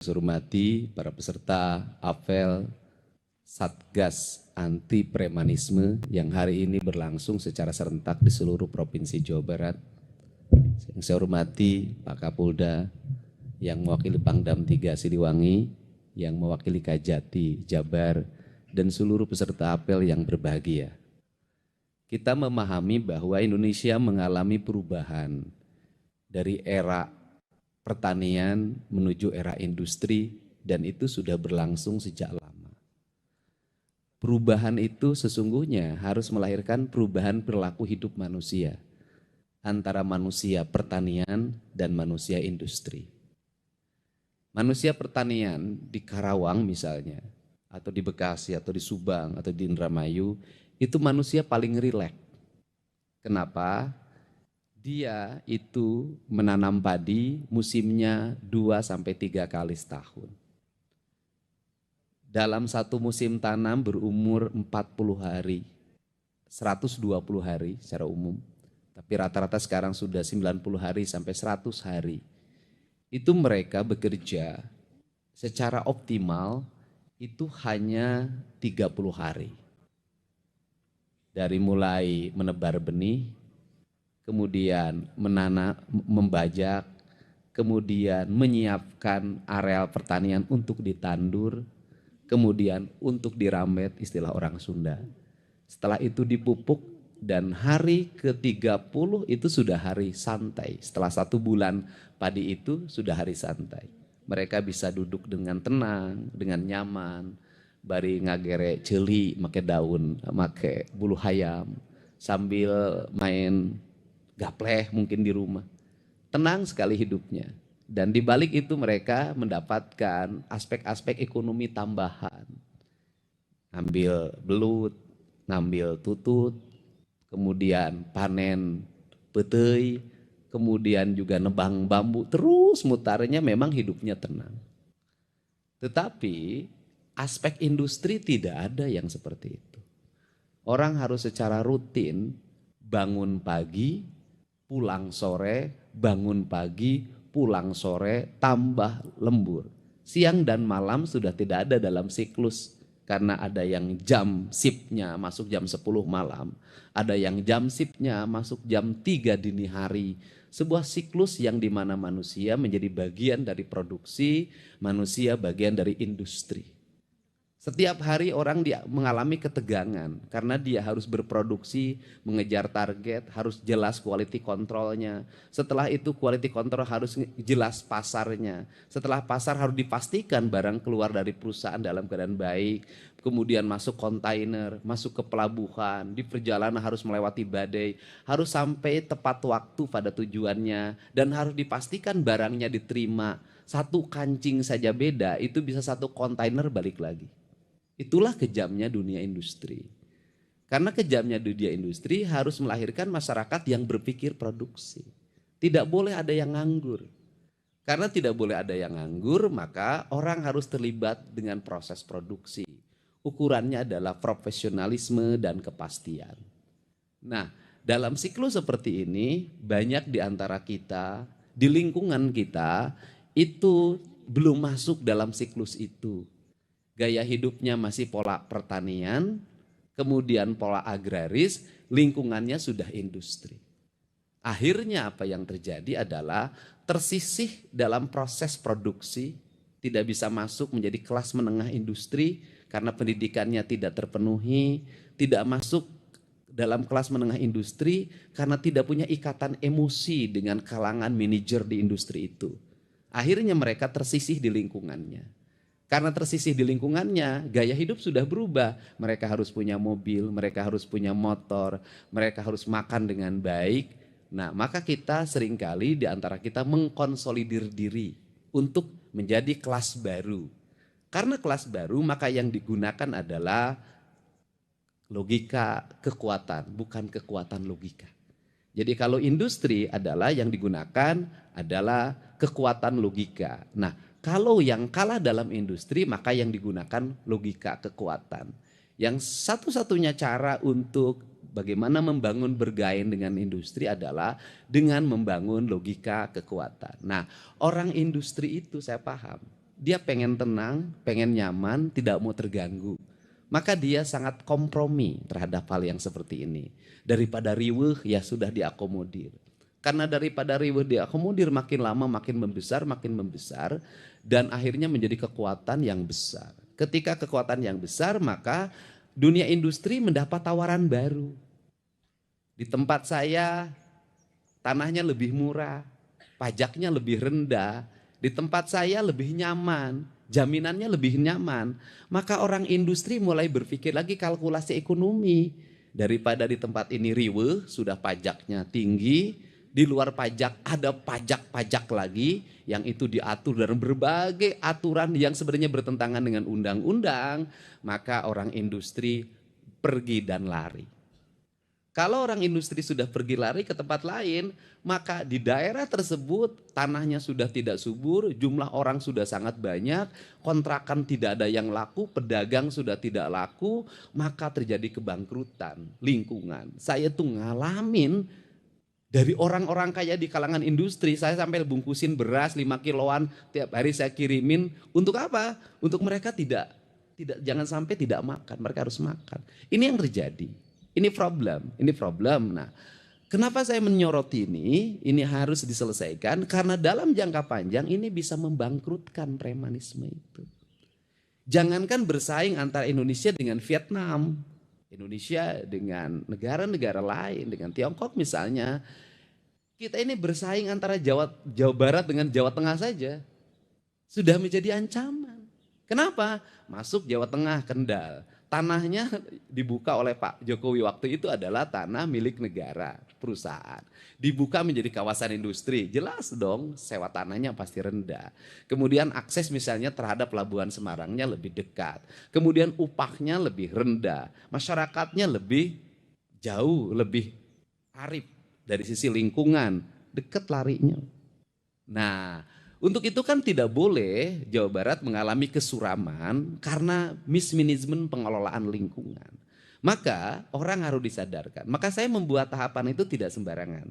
Saya hormati para peserta APEL Satgas Anti Premanisme yang hari ini berlangsung secara serentak di seluruh Provinsi Jawa Barat. Yang saya hormati Pak Kapolda yang mewakili Pangdam 3 Siliwangi, yang mewakili Kajati Jabar, dan seluruh peserta APEL yang berbahagia. Kita memahami bahwa Indonesia mengalami perubahan dari era pertanian menuju era industri, dan itu sudah berlangsung sejak lama. Perubahan itu sesungguhnya harus melahirkan perubahan perilaku hidup manusia antara manusia pertanian dan manusia industri. Manusia pertanian di Karawang misalnya, atau di Bekasi, atau di Subang, atau di Indramayu, itu manusia paling rileks. Kenapa? Dia itu menanam padi musimnya 2-3 kali setahun. Dalam satu musim tanam berumur 40 hari, 120 hari secara umum, tapi rata-rata sekarang sudah 90 hari sampai 100 hari. Itu mereka bekerja secara optimal itu hanya 30 hari. Dari mulai menebar benih, kemudian menanam, membajak, kemudian menyiapkan areal pertanian untuk ditandur, kemudian untuk diramet, istilah orang Sunda. Setelah itu dipupuk, dan hari ke-30 itu sudah hari santai. Setelah 1 bulan padi itu sudah hari santai. Mereka bisa duduk dengan tenang, dengan nyaman, bari ngagere celi, make daun, make bulu hayam, sambil main gapleh mungkin di rumah. Tenang sekali hidupnya. Dan di balik itu mereka mendapatkan aspek-aspek ekonomi tambahan. Ngambil belut, ngambil tutut, kemudian panen petei, kemudian juga nebang bambu, terus mutarnya, memang hidupnya tenang. Tetapi aspek industri tidak ada yang seperti itu. Orang harus secara rutin bangun pagi, pulang sore, bangun pagi, pulang sore, tambah lembur. Siang dan malam sudah tidak ada dalam siklus, karena ada yang jam shiftnya masuk jam 10 malam, ada yang jam shiftnya masuk jam 3 dini hari. Sebuah siklus yang dimana manusia menjadi bagian dari produksi, manusia bagian dari industri. Setiap hari orang dia mengalami ketegangan karena dia harus berproduksi, mengejar target, harus jelas quality controlnya. Setelah itu quality control harus jelas pasarnya. Setelah pasar harus dipastikan barang keluar dari perusahaan dalam keadaan baik. Kemudian masuk kontainer, masuk ke pelabuhan, di perjalanan harus melewati badai, harus sampai tepat waktu pada tujuannya, dan harus dipastikan barangnya diterima. Satu kancing saja beda, itu bisa satu kontainer balik lagi. Itulah kejamnya dunia industri. Karena kejamnya dunia industri harus melahirkan masyarakat yang berpikir produksi. Tidak boleh ada yang nganggur. Karena tidak boleh ada yang nganggur, maka orang harus terlibat dengan proses produksi. Ukurannya adalah profesionalisme dan kepastian. Nah, dalam siklus seperti ini, banyak di antara kita, di lingkungan kita, itu belum masuk dalam siklus itu. Gaya hidupnya masih pola pertanian, kemudian pola agraris, lingkungannya sudah industri. Akhirnya apa yang terjadi adalah tersisih dalam proses produksi, tidak bisa masuk menjadi kelas menengah industri karena pendidikannya tidak terpenuhi, tidak masuk dalam kelas menengah industri karena tidak punya ikatan emosi dengan kalangan manajer di industri itu. Akhirnya mereka tersisih di lingkungannya. Karena tersisih di lingkungannya, gaya hidup sudah berubah. Mereka harus punya mobil, mereka harus punya motor, mereka harus makan dengan baik. Nah, maka kita seringkali di antara kita mengkonsolidir diri untuk menjadi kelas baru. Karena kelas baru, maka yang digunakan adalah logika kekuatan, bukan kekuatan logika. Jadi kalau industri adalah yang digunakan adalah kekuatan logika. Nah, kalau yang kalah dalam industri, maka yang digunakan logika kekuatan. Yang satu-satunya cara untuk bagaimana membangun bergain dengan industri adalah dengan membangun logika kekuatan. Nah, orang industri itu saya paham. dia pengen tenang, pengen nyaman, tidak mau terganggu. Maka dia sangat kompromi terhadap hal yang seperti ini. Daripada riweuh ya sudah diakomodir. Karena daripada riweuh diakomodir makin lama makin membesar dan akhirnya menjadi kekuatan yang besar. Ketika kekuatan yang besar maka dunia industri mendapat tawaran baru. Di tempat saya tanahnya lebih murah, pajaknya lebih rendah, di tempat saya lebih nyaman, jaminannya lebih nyaman. Maka orang industri mulai berpikir lagi kalkulasi ekonomi. Daripada di tempat ini riweuh, sudah pajaknya tinggi, di luar pajak ada pajak-pajak lagi yang itu diatur dalam berbagai aturan yang sebenarnya bertentangan dengan undang-undang, maka orang industri pergi dan lari. Kalau orang industri sudah pergi lari ke tempat lain, maka di daerah tersebut tanahnya sudah tidak subur, jumlah orang sudah sangat banyak, kontrakan tidak ada yang laku, pedagang sudah tidak laku, maka terjadi kebangkrutan lingkungan. Saya tuh ngalamin dari orang-orang kaya di kalangan industri, saya sampai bungkusin beras 5 kiloan tiap hari saya kirimin. Untuk apa? Untuk mereka tidak jangan sampai tidak makan, mereka harus makan. Ini yang terjadi. Ini problem. Nah, kenapa saya menyoroti ini? Ini harus diselesaikan karena dalam jangka panjang ini bisa membangkrutkan premanisme itu. Jangankan bersaing antara Indonesia dengan Vietnam, Indonesia dengan negara-negara lain, dengan Tiongkok misalnya, kita ini bersaing antara Jawa Barat dengan Jawa Tengah saja, sudah menjadi ancaman. Kenapa? Masuk Jawa Tengah, Kendal. Tanahnya dibuka oleh Pak Jokowi waktu itu adalah tanah milik negara, perusahaan. Dibuka menjadi kawasan industri, jelas dong sewa tanahnya pasti rendah. Kemudian akses misalnya terhadap Pelabuhan Semarangnya lebih dekat. Kemudian upahnya lebih rendah, masyarakatnya lebih jauh, lebih arif dari sisi lingkungan, dekat larinya. Nah, untuk itu kan tidak boleh Jawa Barat mengalami kesuraman karena mismanagement pengelolaan lingkungan. Maka orang harus disadarkan. Maka saya membuat tahapan itu tidak sembarangan.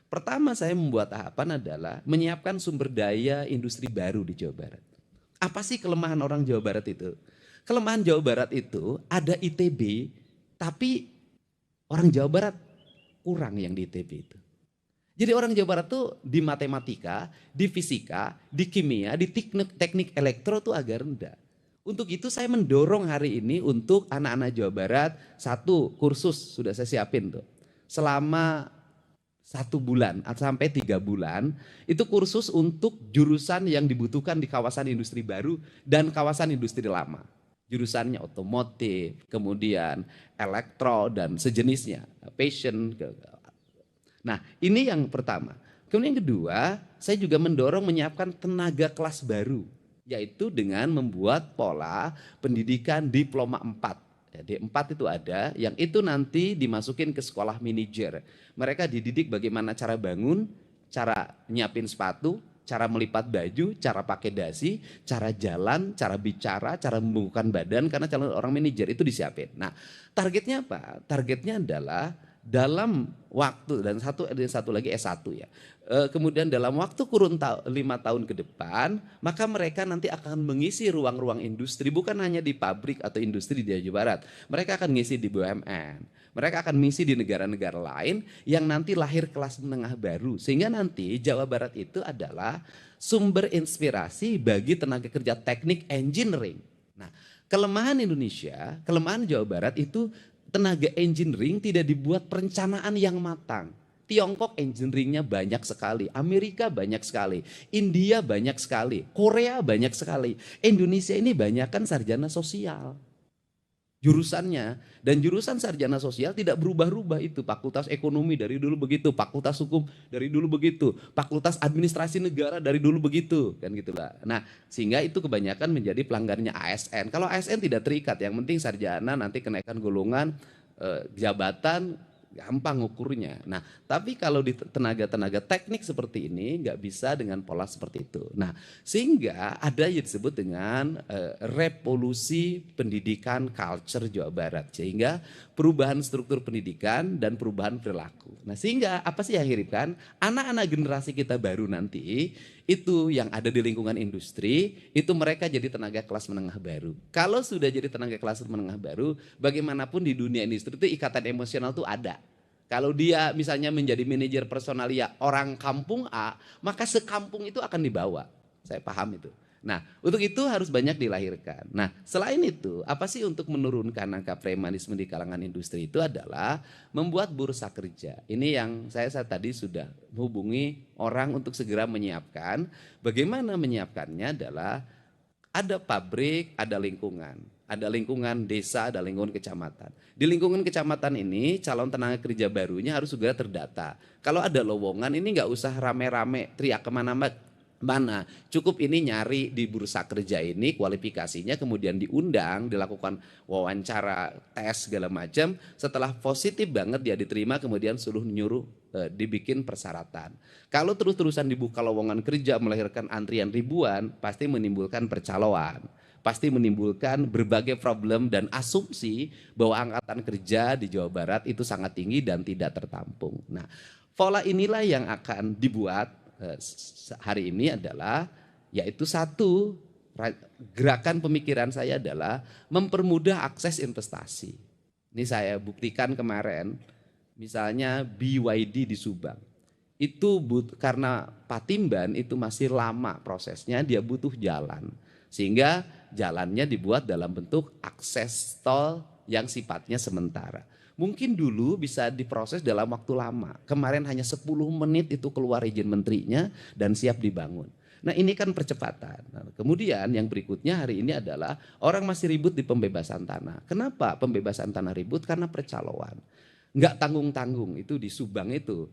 Pertama saya membuat tahapan adalah menyiapkan sumber daya industri baru di Jawa Barat. Apa sih kelemahan orang Jawa Barat itu? Kelemahan Jawa Barat itu ada ITB, tapi orang Jawa Barat kurang yang di ITB itu. Jadi orang Jawa Barat tuh di matematika, di fisika, di kimia, di teknik elektro tuh agak rendah. Untuk itu saya mendorong hari ini untuk anak-anak Jawa Barat, satu kursus sudah saya siapin tuh. Selama 1 bulan sampai 3 bulan, itu kursus untuk jurusan yang dibutuhkan di kawasan industri baru dan kawasan industri lama. Jurusannya otomotif, kemudian elektro dan sejenisnya, fashion. Nah, ini yang pertama. Kemudian yang kedua, saya juga mendorong menyiapkan tenaga kelas baru, yaitu dengan membuat pola pendidikan diploma 4. Ya, D4 itu ada, yang itu nanti dimasukin ke sekolah manajer. Mereka dididik bagaimana cara bangun, cara nyiapin sepatu, cara melipat baju, cara pakai dasi, cara jalan, cara bicara, cara membungkukkan badan, karena calon orang manajer itu disiapin. Nah, targetnya apa? Targetnya adalah dalam waktu, dan satu lagi S1 ya. Kemudian dalam waktu kurun 5 tahun ke depan, maka mereka nanti akan mengisi ruang-ruang industri, bukan hanya di pabrik atau industri di Jawa Barat. Mereka akan ngisi di BUMN, mereka akan mengisi di negara-negara lain yang nanti lahir kelas menengah baru. Sehingga nanti Jawa Barat itu adalah sumber inspirasi bagi tenaga kerja teknik engineering. Nah, kelemahan Indonesia, kelemahan Jawa Barat itu tenaga engineering tidak dibuat perencanaan yang matang. Tiongkok engineeringnya banyak sekali, Amerika banyak sekali, India banyak sekali, Korea banyak sekali. Indonesia ini banyak kan sarjana sosial jurusannya, dan jurusan sarjana sosial tidak berubah-ubah itu. Fakultas ekonomi dari dulu begitu, fakultas hukum dari dulu begitu, fakultas administrasi negara dari dulu begitu, kan gitulah. Nah, sehingga itu kebanyakan menjadi pelanggannya ASN. Kalau ASN tidak terikat, yang penting sarjana, nanti kenaikan golongan, jabatan, gampang ukurnya. Nah, tapi kalau di tenaga-tenaga teknik seperti ini nggak bisa dengan pola seperti itu. Nah, sehingga ada yang disebut dengan revolusi pendidikan culture Jawa Barat, sehingga perubahan struktur pendidikan dan perubahan perilaku. Nah, sehingga apa sih yang hiripkan? Anak-anak generasi kita baru nanti itu yang ada di lingkungan industri, itu mereka jadi tenaga kelas menengah baru. Kalau sudah jadi tenaga kelas menengah baru, bagaimanapun di dunia industri itu ikatan emosional itu ada. Kalau dia misalnya menjadi manajer personalia orang kampung A, maka sekampung itu akan dibawa. Saya paham itu. Nah, untuk itu harus banyak dilahirkan. Nah, selain itu, apa sih untuk menurunkan angka premanisme di kalangan industri itu adalah membuat bursa kerja. Ini yang saya tadi sudah menghubungi orang untuk segera menyiapkan. Bagaimana menyiapkannya adalah ada pabrik, ada lingkungan desa, ada lingkungan kecamatan. Di lingkungan kecamatan ini calon tenaga kerja barunya harus segera terdata. Kalau ada lowongan ini nggak usah rame-rame teriak kemana-mana. Cukup ini nyari di bursa kerja ini kualifikasinya, kemudian diundang, dilakukan wawancara, tes segala macam. Setelah positif banget dia diterima, kemudian suruh nyuruh dibikin persyaratan. Kalau terus-terusan dibuka lowongan kerja melahirkan antrian ribuan, pasti menimbulkan percaloan, pasti menimbulkan berbagai problem dan asumsi bahwa angkatan kerja di Jawa Barat itu sangat tinggi dan tidak tertampung. Nah, pola inilah yang akan dibuat hari ini adalah, yaitu satu, gerakan pemikiran saya adalah mempermudah akses investasi. Ini saya buktikan kemarin, misalnya BYD di Subang. Itu karena Patimban itu masih lama prosesnya, dia butuh jalan. Sehingga jalannya dibuat dalam bentuk akses tol yang sifatnya sementara. Mungkin dulu bisa diproses dalam waktu lama. Kemarin hanya 10 menit itu keluar izin menterinya dan siap dibangun. Nah, ini kan percepatan. Nah, kemudian yang berikutnya hari ini adalah orang masih ribut di pembebasan tanah. Kenapa pembebasan tanah ribut? Karena percaloan. Nggak tanggung-tanggung itu di Subang itu.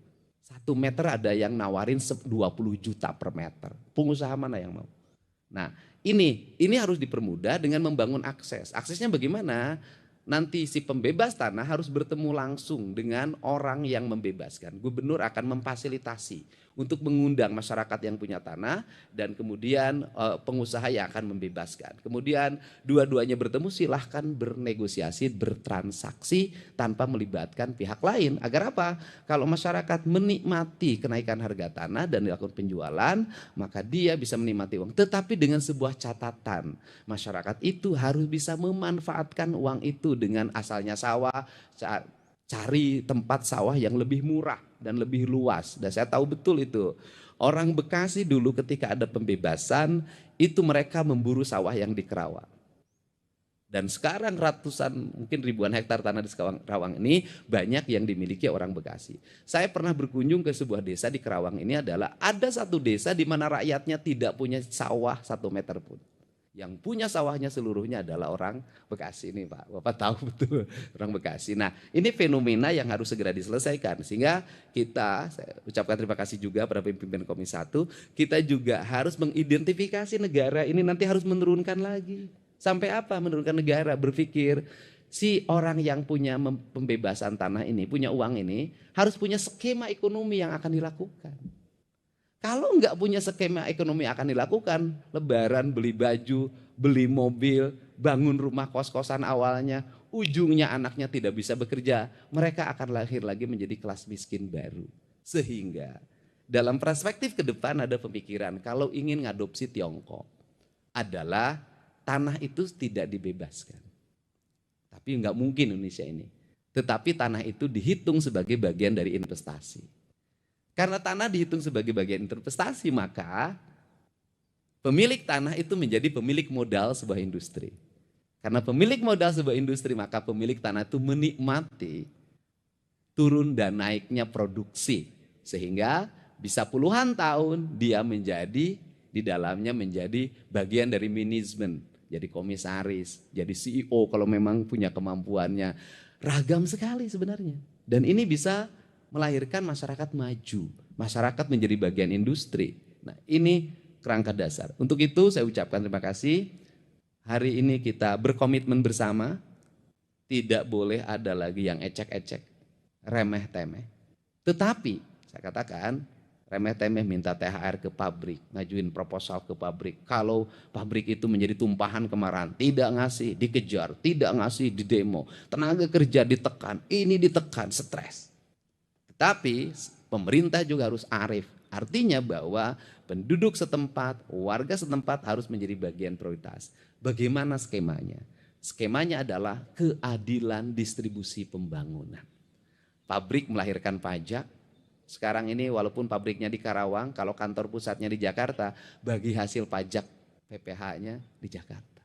1 meter ada yang nawarin 20 juta per meter. Pengusaha mana yang mau? Nah, ini harus dipermudah dengan membangun akses. Aksesnya bagaimana? Nanti si pembebas tanah harus bertemu langsung dengan orang yang membebaskan. Gubernur akan memfasilitasi untuk mengundang masyarakat yang punya tanah dan kemudian pengusaha yang akan membebaskan. Kemudian dua-duanya bertemu, silahkan bernegosiasi, bertransaksi tanpa melibatkan pihak lain. Agar apa? Kalau masyarakat menikmati kenaikan harga tanah dan dilakukan penjualan, maka dia bisa menikmati uang. Tetapi dengan sebuah catatan, masyarakat itu harus bisa memanfaatkan uang itu dengan asalnya sawah, cari tempat sawah yang lebih murah dan lebih luas. Dan saya tahu betul itu. Orang Bekasi dulu ketika ada pembebasan, itu mereka memburu sawah yang di Kerawang. Dan sekarang ratusan, mungkin ribuan hektar tanah di Kerawang ini banyak yang dimiliki orang Bekasi. Saya pernah berkunjung ke sebuah desa di Kerawang ini adalah ada satu desa di mana rakyatnya tidak punya sawah 1 meter pun. Yang punya sawahnya seluruhnya adalah orang Bekasi ini, Pak. Bapak tahu betul orang Bekasi. Nah, ini fenomena yang harus segera diselesaikan. Sehingga saya ucapkan terima kasih juga pada pimpinan Komisi 1. Kita juga harus mengidentifikasi negara ini nanti harus menurunkan lagi. Sampai apa menurunkan negara? Berpikir si orang yang punya pembebasan tanah ini, punya uang ini, harus punya skema ekonomi yang akan dilakukan. Kalau enggak punya skema ekonomi akan dilakukan, lebaran beli baju, beli mobil, bangun rumah kos-kosan awalnya, ujungnya anaknya tidak bisa bekerja, mereka akan lahir lagi menjadi kelas miskin baru. Sehingga dalam perspektif ke depan ada pemikiran kalau ingin ngadopsi Tiongkok adalah tanah itu tidak dibebaskan. Tapi enggak mungkin Indonesia ini. Tetapi tanah itu dihitung sebagai bagian dari investasi. Karena tanah dihitung sebagai bagian investasi, maka pemilik tanah itu menjadi pemilik modal sebuah industri. Karena pemilik modal sebuah industri, maka pemilik tanah itu menikmati turun dan naiknya produksi. Sehingga bisa puluhan tahun dia menjadi, di dalamnya menjadi bagian dari manajemen. Jadi komisaris, jadi CEO kalau memang punya kemampuannya. Ragam sekali sebenarnya. Dan ini bisa melahirkan masyarakat maju, masyarakat menjadi bagian industri. Nah, ini kerangka dasar. Untuk itu saya ucapkan terima kasih. Hari ini kita berkomitmen bersama, tidak boleh ada lagi yang ecek-ecek, remeh-temeh. Tetapi saya katakan, remeh-temeh minta THR ke pabrik, ngajuin proposal ke pabrik. Kalau pabrik itu menjadi tumpahan kemarahan, tidak ngasih, dikejar, tidak ngasih, didemo. Tenaga kerja ditekan, ini ditekan, stres. Tapi pemerintah juga harus arif, Artinya bahwa penduduk setempat, warga setempat harus menjadi bagian prioritas. Bagaimana skemanya? Skemanya adalah keadilan distribusi pembangunan. Pabrik melahirkan pajak. Sekarang ini walaupun pabriknya di Karawang, kalau kantor pusatnya di Jakarta, bagi hasil pajak PPh-nya di Jakarta.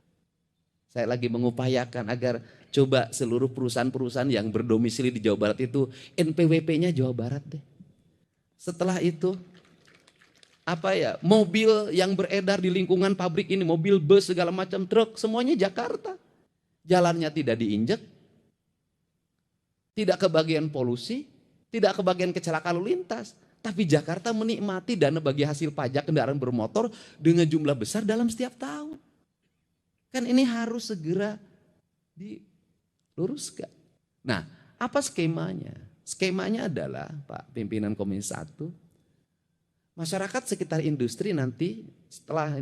Saya lagi mengupayakan agar coba seluruh perusahaan-perusahaan yang berdomisili di Jawa Barat itu NPWP-nya Jawa Barat deh. Setelah itu mobil yang beredar di lingkungan pabrik ini, mobil bus segala macam truk, semuanya Jakarta. Jalannya tidak diinjek, tidak kebagian polusi, tidak kebagian kecelakaan lalu lintas. Tapi Jakarta menikmati dana bagi hasil pajak kendaraan bermotor dengan jumlah besar dalam setiap tahun. Kan ini harus segera diluruskan. Nah, apa skemanya? Skemanya adalah Pak Pimpinan Komisi 1, masyarakat sekitar industri nanti setelah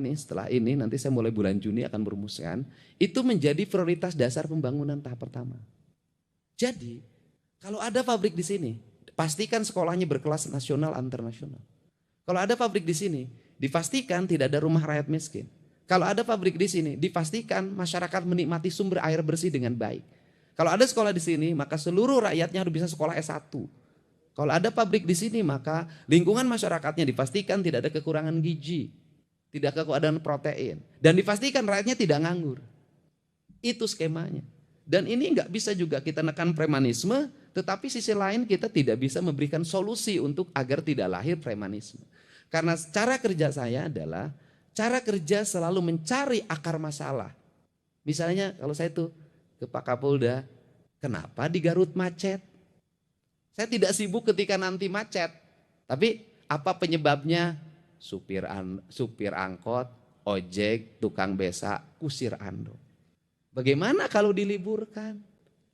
ini nanti saya mulai bulan Juni akan merumuskan, itu menjadi prioritas dasar pembangunan tahap pertama. Jadi, kalau ada pabrik di sini, pastikan sekolahnya berkelas nasional internasional. Kalau ada pabrik di sini, dipastikan tidak ada rumah rakyat miskin. Kalau ada pabrik di sini, dipastikan masyarakat menikmati sumber air bersih dengan baik. Kalau ada sekolah di sini, maka seluruh rakyatnya harus bisa sekolah S1. Kalau ada pabrik di sini, maka lingkungan masyarakatnya dipastikan tidak ada kekurangan gizi, tidak kekurangan protein, dan dipastikan rakyatnya tidak nganggur. Itu skemanya. Dan ini nggak bisa juga kita nekan premanisme, tetapi sisi lain kita tidak bisa memberikan solusi untuk agar tidak lahir premanisme. Karena cara kerja saya adalah cara kerja selalu mencari akar masalah. Misalnya kalau saya tuh ke Pak Kapolda, kenapa di Garut macet? Saya tidak sibuk ketika nanti macet, tapi apa penyebabnya? Supir angkot, ojek, tukang beca, kusir ando. Bagaimana kalau diliburkan?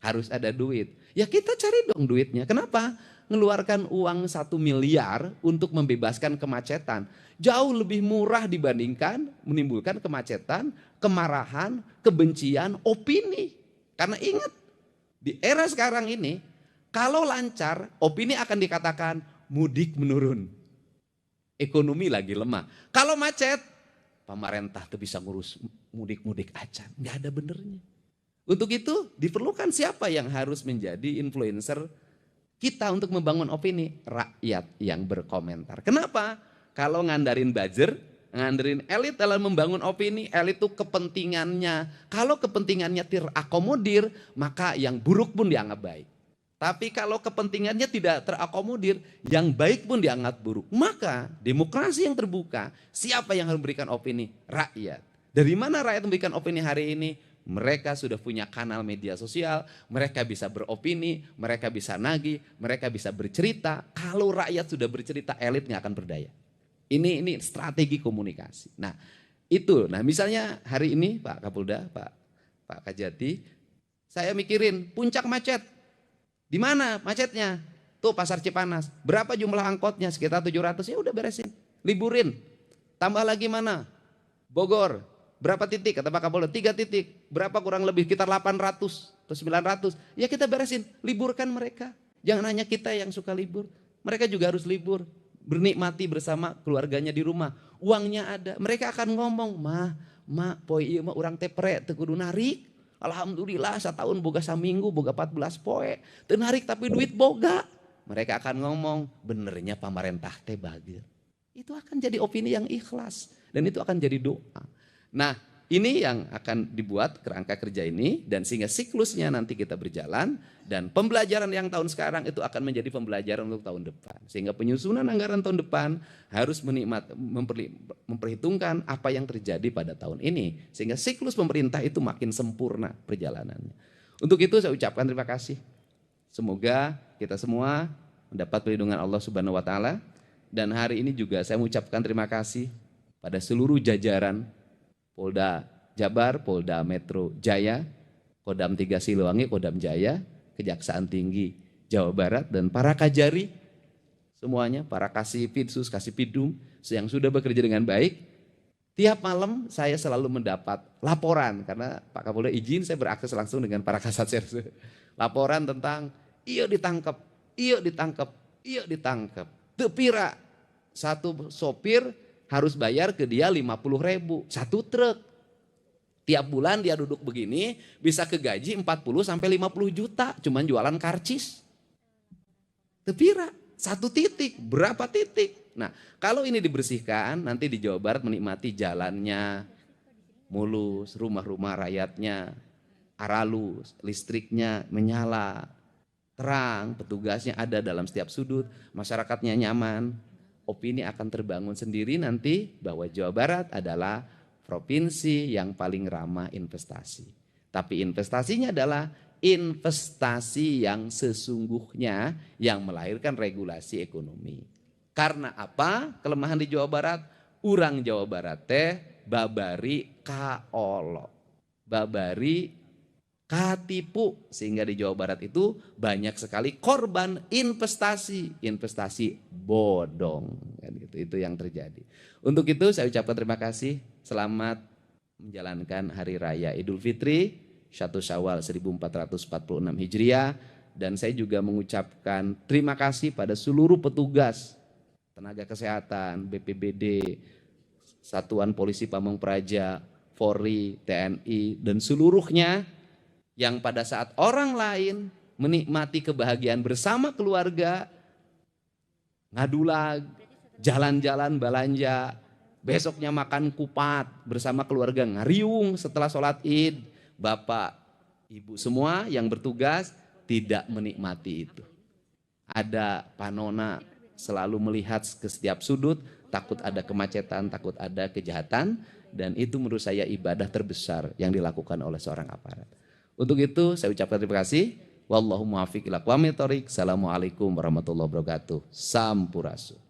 Harus ada duit. Ya kita cari dong duitnya. Kenapa? Ngeluarkan uang 1 miliar untuk membebaskan kemacetan. Jauh lebih murah dibandingkan menimbulkan kemacetan, kemarahan, kebencian, opini. Karena ingat, di era sekarang ini, kalau lancar, opini akan dikatakan mudik menurun. Ekonomi lagi lemah. Kalau macet, pemerintah tuh bisa ngurus mudik-mudik aja. Nggak ada benernya. Untuk itu diperlukan siapa yang harus menjadi influencer kita untuk membangun opini? Rakyat yang berkomentar. Kenapa? Kalau ngandarin buzzer, ngandarin elit dalam membangun opini, elit itu kepentingannya. Kalau kepentingannya terakomodir, maka yang buruk pun dianggap baik. Tapi kalau kepentingannya tidak terakomodir, yang baik pun dianggap buruk. Maka demokrasi yang terbuka, siapa yang harus memberikan opini? Rakyat. Dari mana rakyat memberikan opini hari ini? Mereka sudah punya kanal media sosial, mereka bisa beropini, mereka bisa nagih, mereka bisa bercerita. Kalau rakyat sudah bercerita, elit nggak akan berdaya. Ini strategi komunikasi. Nah itu, misalnya hari ini Pak Kapolda, Pak Kajati, saya mikirin puncak macet. Di mana macetnya? Tuh Pasar Cipanas. Berapa jumlah angkotnya? Sekitar 700, ya udah beresin. Liburin. Tambah lagi mana? Bogor. Berapa titik? Kata Pak Kapolda, 3 titik. Berapa kurang lebih? Sekitar 800 atau 900. Ya kita beresin. Liburkan mereka. Jangan hanya kita yang suka libur. Mereka juga harus libur. Bernikmati bersama keluarganya di rumah. Uangnya ada. Mereka akan ngomong, poi iya mah urang tepre teu kudu narik. Alhamdulillah setahun boga saminggu, boga 14 poe. Teu narik tapi duit boga. Mereka akan ngomong, benernya pemerintah teh bageur. Itu akan jadi opini yang ikhlas. Dan itu akan jadi doa. Nah ini yang akan dibuat kerangka kerja ini. Dan sehingga siklusnya nanti kita berjalan. Dan pembelajaran yang tahun sekarang itu akan menjadi pembelajaran untuk tahun depan. Sehingga penyusunan anggaran tahun depan harus memperhitungkan apa yang terjadi pada tahun ini. Sehingga siklus pemerintah itu makin sempurna perjalanannya. Untuk itu saya ucapkan terima kasih. Semoga kita semua mendapat perlindungan Allah Subhanahu wa Ta'ala. Dan hari ini juga saya mengucapkan terima kasih pada seluruh jajaran Polda Jabar, Polda Metro Jaya, Kodam 3 Siliwangi, Kodam Jaya, Kejaksaan Tinggi Jawa Barat, dan para kajari semuanya, para Kasipidsus, Kasipidum yang sudah bekerja dengan baik. Tiap malam saya selalu mendapat laporan, karena Pak Kapolda izin saya berakses langsung dengan para kasat serse. Laporan tentang iya ditangkap, iya ditangkap, iya ditangkap. Teu pira Satu sopir harus bayar ke dia 50.000, satu truk. Tiap bulan dia duduk begini bisa kegaji 40 sampai 50 juta cuman jualan karcis. Tepira, satu titik, berapa titik. Nah, kalau ini dibersihkan nanti di Jawa Barat menikmati jalannya mulus, rumah-rumah rakyatnya aralus, listriknya menyala, terang, petugasnya ada dalam setiap sudut, masyarakatnya nyaman. Opini akan terbangun sendiri nanti bahwa Jawa Barat adalah provinsi yang paling ramah investasi. Tapi investasinya adalah investasi yang sesungguhnya yang melahirkan regulasi ekonomi. Karena apa? Kelemahan di Jawa Barat, urang Jawa Barat teh babari kaolo, babari katipu, sehingga di Jawa Barat itu banyak sekali korban investasi bodong, kan gitu. Itu yang terjadi. Untuk itu saya ucapkan terima kasih, selamat menjalankan Hari Raya Idul Fitri 1 Syawal 1446 Hijriah, dan saya juga mengucapkan terima kasih pada seluruh petugas tenaga kesehatan, BPBD, Satuan Polisi Pamong Praja, Polri, TNI, dan seluruhnya yang pada saat orang lain menikmati kebahagiaan bersama keluarga, ngadulag, jalan-jalan belanja, besoknya makan kupat bersama keluarga ngariung setelah sholat id, bapak, ibu semua yang bertugas tidak menikmati itu. Ada panona selalu melihat ke setiap sudut, takut ada kemacetan, takut ada kejahatan, dan itu menurut saya ibadah terbesar yang dilakukan oleh seorang aparat. Untuk itu saya ucapkan terima kasih. Wallahu muwaffiq ila aqwamit thoriq. Assalamualaikum warahmatullahi wabarakatuh. Sampurasun.